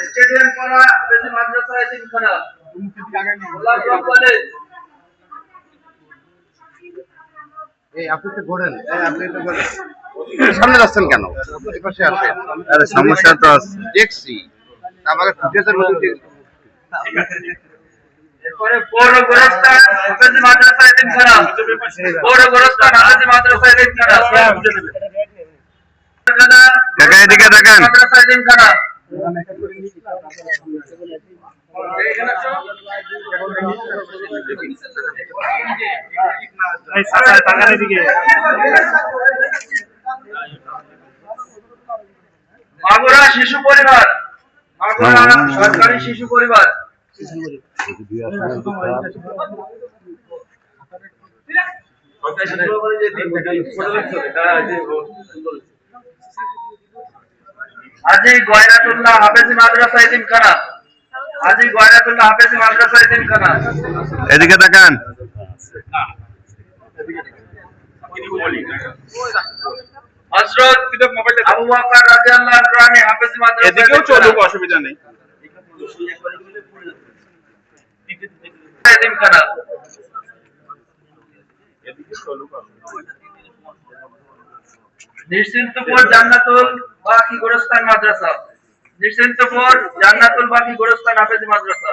Stadium পাড়া হাফেজি মাদ্রাসা এতিমখানা Golapganj college. আপনি তো ঘোরেন, আপনি তো ঘোরেন, সামনে যাচ্ছেন কেন? পাশে আসেন। আরে সমস্যা তো আছে। দেখছি আমাকে ফুটেজের মধ্যে এরপরে বড় গোরস্তান হাফেজি মাদ্রাসা এতিমখানা, বড় গোরস্তান হাফেজি মাদ্রাসা এতিমখানা। কাকা এদিকে দেখেন। মাদ্রাসা এতিমখানা। মাগুরা শিশু পরিবার, মাগুরা সরকারি শিশু পরিবার। হাজী গয়রাতুল্লাহ হাফেজি মাদ্রাসা এতিমখানা, হাজী গয়রাতুল্লাহ হাফেজি মাদ্রাসা এতিমখানা। এদিকে তাকান। হযরত আবু বকর রাদিয়াল্লাহু আনহু হাফেজি মাদ্রাসা। এদিকেও চলুক, অসুবিধা নেই। এতিমখানা। নিশ্চিন্তপুর জান্নাতুল বাকি গোরস্তান মাদ্রাসা, নিশ্চিন্তপুর জান্নাতুল বাকি গোরস্তান হাফেজি মাদ্রাসা।